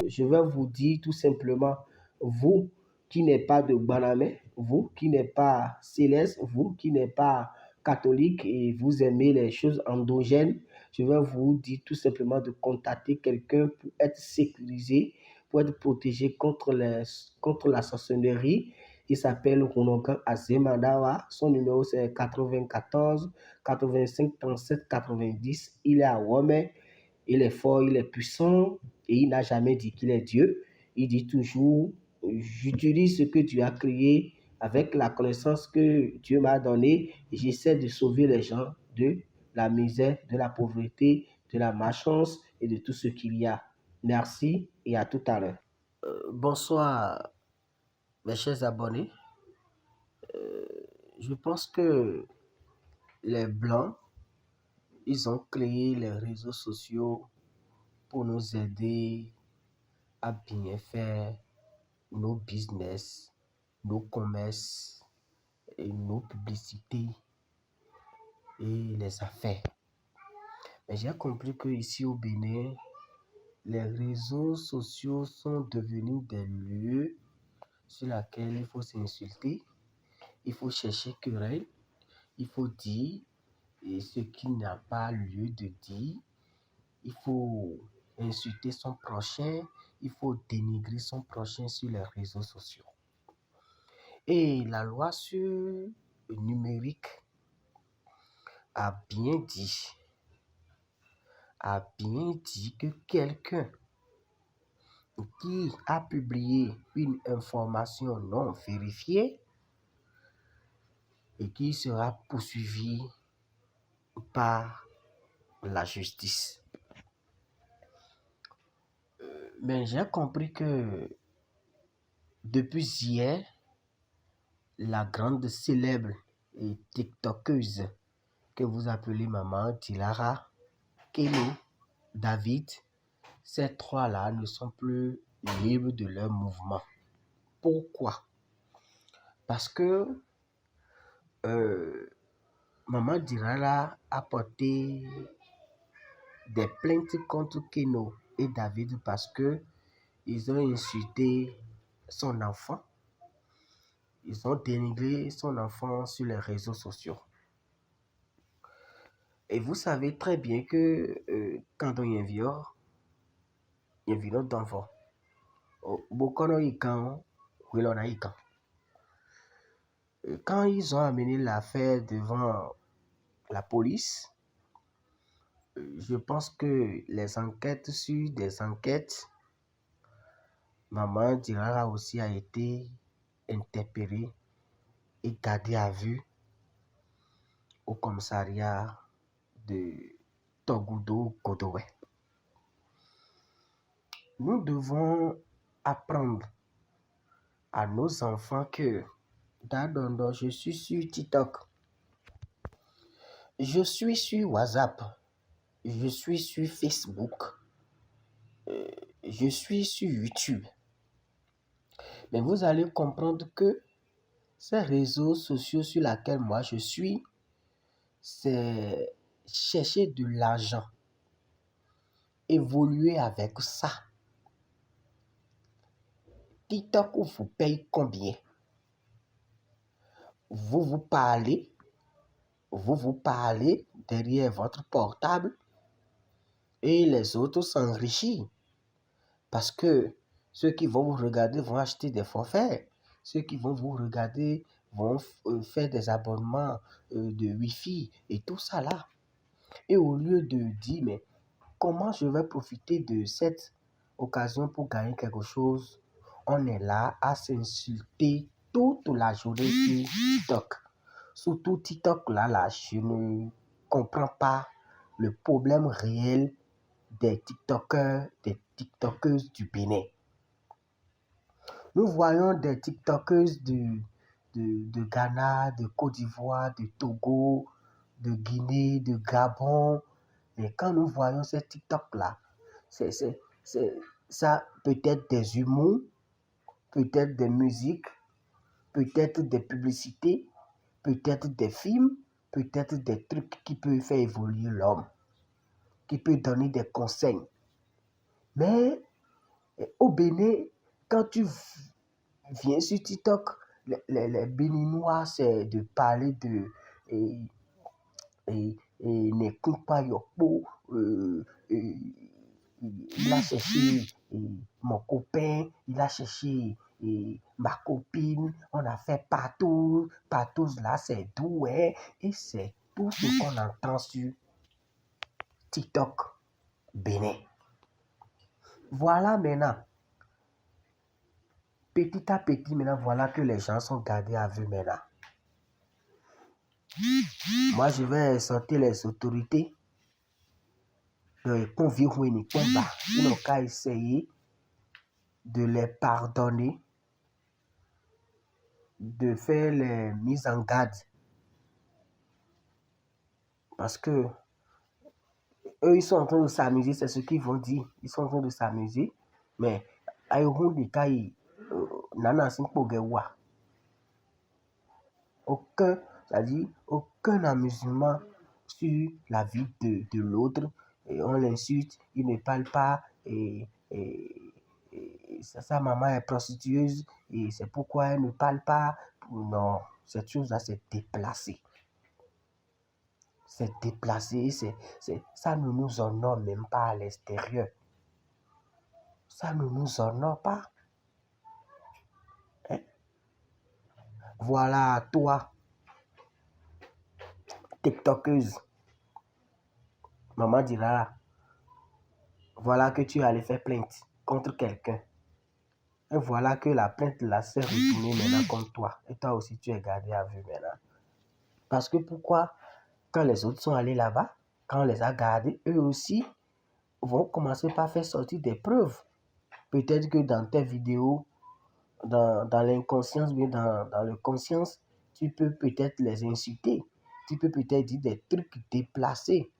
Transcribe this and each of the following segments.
Je vais vous dire tout simplement, vous qui n'êtes pas de Banamé, vous qui n'êtes pas céleste, vous qui n'êtes pas catholique et vous aimez les choses endogènes, je vais vous dire tout simplement de contacter quelqu'un pour être sécurisé, pour être protégé contre la sorcellerie. Il s'appelle Ronogan Azemadawa. Son numéro c'est 94 85 37 90. Il est à Rome. Il est fort, il est puissant et il n'a jamais dit qu'il est Dieu. Il dit toujours, j'utilise ce que Dieu a créé avec la connaissance que Dieu m'a donnée et j'essaie de sauver les gens de la misère, de la pauvreté, de la malchance et de tout ce qu'il y a. Merci et à tout à l'heure. Bonsoir mes chers abonnés. Je pense que les Blancs, ils ont créé les réseaux sociaux pour nous aider à bien faire nos business, nos commerces, et nos publicités et les affaires. Mais j'ai compris que ici au Bénin, les réseaux sociaux sont devenus des lieux sur lesquels il faut s'insulter, il faut chercher querelle, il faut dire ce qui n'a pas lieu de dire, il faut insulter son prochain, il faut dénigrer son prochain sur les réseaux sociaux. Et la loi sur le numérique a bien dit que quelqu'un qui a publié une information non vérifiée et qui sera poursuivi par la justice. Mais j'ai compris que depuis hier, la grande célèbre et tiktokeuse que vous appelez Maman Dilara, Kenny, David, ces trois-là ne sont plus libres de leur mouvement. Pourquoi? Parce que Maman Dilara a porté des plaintes contre Keno et David parce que ils ont insulté son enfant. Ils ont dénigré son enfant sur les réseaux sociaux. Et vous savez très bien que quand on y vient, il y a un d'enfant. Quand ils ont amené l'affaire devant la police, je pense que les enquêtes sur des enquêtes, Maman Dilara aussi a été interpellée et gardée à vue au commissariat de Togodo-Godowe. Nous devons apprendre à nos enfants que d'abord, je suis sur TikTok, je suis sur WhatsApp, je suis sur Facebook, je suis sur YouTube. Mais vous allez comprendre que ces réseaux sociaux sur lesquels moi je suis, c'est chercher de l'argent, évoluer avec ça. TikTok vous paye combien? Vous parlez derrière votre portable et les autres s'enrichissent parce que ceux qui vont vous regarder vont acheter des forfaits, ceux qui vont vous regarder vont faire des abonnements de Wi-Fi et tout ça là. Et au lieu de dire mais comment je vais profiter de cette occasion pour gagner quelque chose, on est là à s'insulter toute la journée sur TikTok. Surtout TikTok là, je ne comprends pas le problème réel des TikTokers, des TikTokeuses du Bénin. Nous voyons des TikTokeuses de Ghana, de Côte d'Ivoire, de Togo, de Guinée, de Gabon, Et quand nous voyons ces TikTok-là, ça peut-être des humours, peut-être des musiques, peut-être des publicités, peut-être des films, peut-être des trucs qui peuvent faire évoluer l'homme, qui peuvent donner des conseils. Mais au Bénin, quand tu viens sur TikTok, les Béninois, c'est de parler de n'écoute pas Yokpo, il a cherché mon copain, il a cherché ma copine, on a fait partout, partout là, c'est doux, hein, et c'est tout ce qu'on entend sur TikTok Bénin. Voilà maintenant, petit à petit, maintenant, voilà que les gens sont gardés à vue maintenant. Moi, je vais sortir les autorités de Convirouini Comba. Ils n'ont qu'à essayer de les pardonner, de faire les mises en garde. Parce que eux, ils sont en train de s'amuser, c'est ce qu'ils vont dire. Ils sont en train de s'amuser. Mais, aïrou des cas, nana simpogewa. Aucun, c'est-à-dire, aucun amusement sur la vie de l'autre. Et on l'insulte, il ne parle pas. Et sa maman est prostitueuse. Et c'est pourquoi elle ne parle pas. Non, cette chose-là, c'est déplacé. C'est déplacé, ça ne nous honore même pas à l'extérieur. Ça ne nous honore pas. Hein? Voilà, toi, TikTokeuse, maman dira, voilà que tu allais faire plainte contre quelqu'un. Et voilà que la plainte là s'est retournée maintenant contre toi. Et toi aussi, tu es gardé à vue maintenant. Parce que pourquoi, quand les autres sont allés là-bas, quand on les a gardés, eux aussi vont commencer par faire sortir des preuves. Peut-être que dans tes vidéos, dans l'inconscience, mais dans le conscience, tu peux peut-être les insulter. Tu peux peut-être dire des trucs déplacés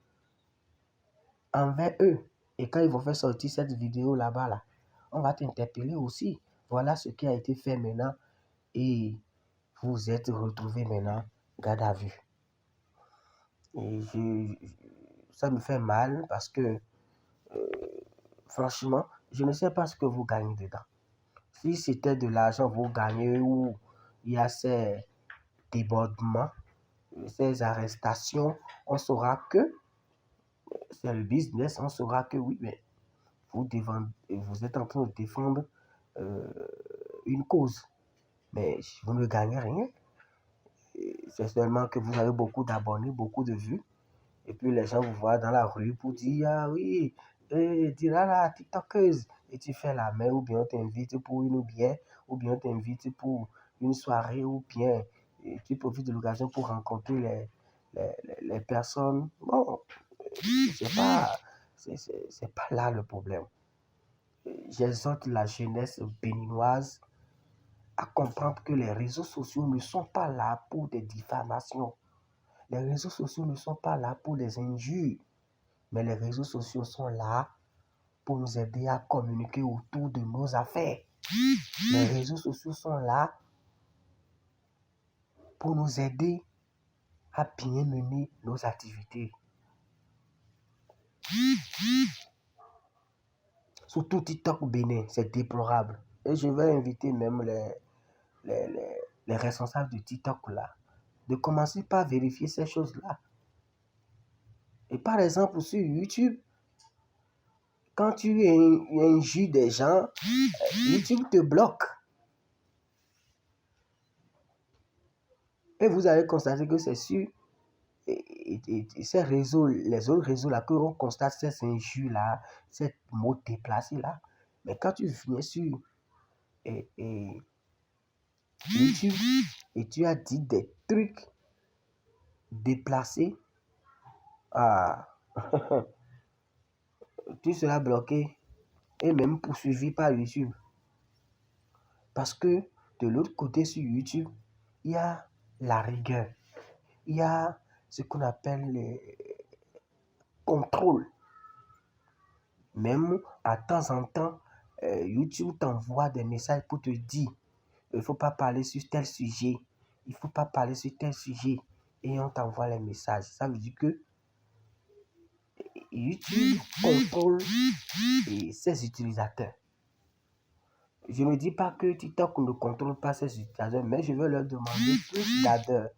envers eux. Et quand ils vont faire sortir cette vidéo là-bas, là, on va t'interpeller aussi. Voilà ce qui a été fait maintenant. Et vous êtes retrouvés maintenant garde à vue. Et ça me fait mal parce que, franchement, je ne sais pas ce que vous gagnez dedans. Si c'était de l'argent, vous gagnez ou il y a ces débordements, ces arrestations, on saura que c'est le business, on saura que oui, mais vous êtes en train de défendre une cause, mais vous ne gagnez rien. C'est seulement que vous avez beaucoup d'abonnés, beaucoup de vues, et puis les gens vous voient dans la rue pour dire, ah oui, dira la TikTokeuse, et tu fais la main, ou bien on t'invite pour une bière, ou bien on t'invite pour une soirée, ou bien tu profites de l'occasion pour rencontrer les personnes. Bon, c'est pas là le problème. J'exhorte la jeunesse béninoise à comprendre que les réseaux sociaux ne sont pas là pour des diffamations. Les réseaux sociaux ne sont pas là pour des injures, mais les réseaux sociaux sont là pour nous aider à communiquer autour de nos affaires. Les réseaux sociaux sont là pour nous aider à bien mener nos activités. Surtout TikTok au Bénin, c'est déplorable. Et je vais inviter même les responsables de TikTok là, de commencer par vérifier ces choses-là. Et par exemple, sur YouTube, quand tu injures des gens, YouTube te bloque. Et vous allez constater que c'est sur ces réseaux, les autres réseaux là, que l'on constate ces injures-là, ces mots déplacés-là. Mais quand tu viens sur YouTube et tu as dit des trucs déplacés, ah, tu seras bloqué et même poursuivi par YouTube. Parce que de l'autre côté sur YouTube, il y a la rigueur. Il y a ce qu'on appelle contrôle. Même à temps en temps, YouTube t'envoie des messages pour te dire il ne faut pas parler sur tel sujet, il ne faut pas parler sur tel sujet. Et on t'envoie les messages. Ça veut dire que YouTube contrôle ses utilisateurs. Je ne dis pas que TikTok ne contrôle pas ses utilisateurs, mais je veux leur demander plus d'ardeur.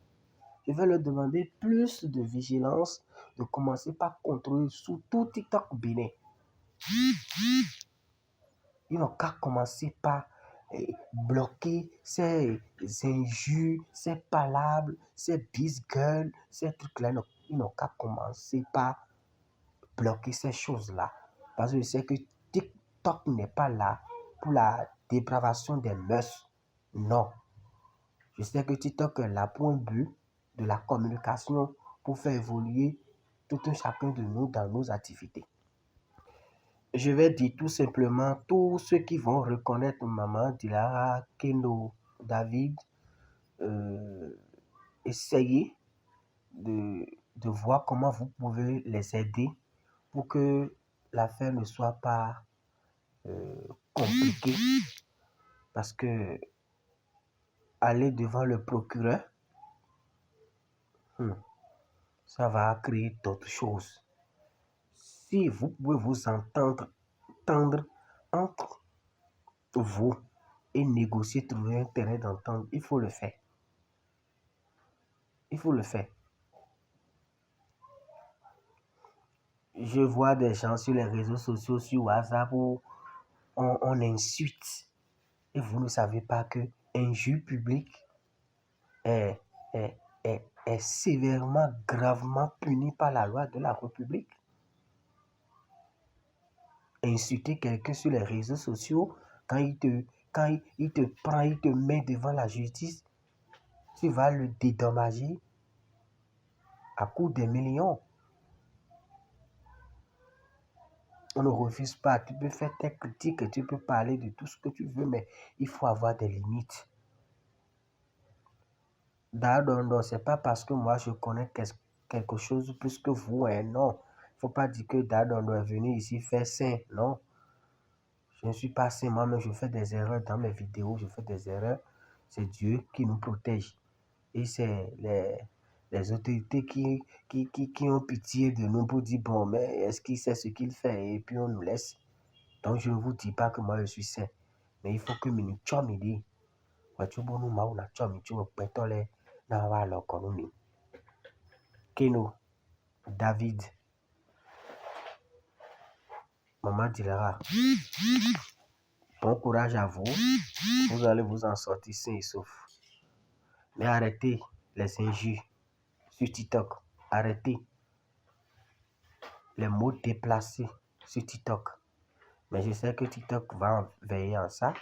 Je vais leur demander plus de vigilance, de commencer par contrôler surtout TikTok Bénin. Ils n'ont qu'à commencer par bloquer ces injures, ces palabres, ces bisgueules, ces trucs-là. Ils n'ont qu'à commencer par bloquer ces choses-là. Parce que je sais que TikTok n'est pas là pour la dépravation des mœurs. Non. Je sais que TikTok est là pour un but de la communication, pour faire évoluer tout un chacun de nous dans nos activités. Je vais dire tout simplement, tous ceux qui vont reconnaître Maman Dilara, Keno, David, essayez de voir comment vous pouvez les aider pour que l'affaire ne soit pas compliquée. Parce que aller devant le procureur, ça va créer d'autres choses. Si vous pouvez vous entendre entre vous et négocier, trouver un terrain d'entente, il faut le faire. Il faut le faire. Je vois des gens sur les réseaux sociaux, sur WhatsApp, où on insulte. Et vous ne savez pas que injure publique est sévèrement, gravement puni par la loi de la République. Insulter quelqu'un sur les réseaux sociaux, quand il te prend, il te met devant la justice, tu vas le dédommager à coût des millions. On ne refuse pas. Tu peux faire tes critiques, tu peux parler de tout ce que tu veux, mais il faut avoir des limites. Dadondo, c'est pas parce que moi je connais quelque chose plus que vous, hein, non. Il ne faut pas dire que Dadondo est venu ici faire saint, non. Je ne suis pas saint, moi-même je fais des erreurs dans mes vidéos, je fais des erreurs. C'est Dieu qui nous protège. Et c'est les autorités qui ont pitié de nous pour dire, bon, mais est-ce qu'il sait ce qu'il fait? Et puis on nous laisse. Donc je ne vous dis pas que moi je suis saint. Mais il faut que nous chomidi. Keno, David, Maman Dilara, bon courage à vous. Vous allez vous en sortir sain et sauf. Mais arrêtez les injures sur TikTok. Arrêtez les mots déplacés sur TikTok. Mais je sais que TikTok va veiller en ça.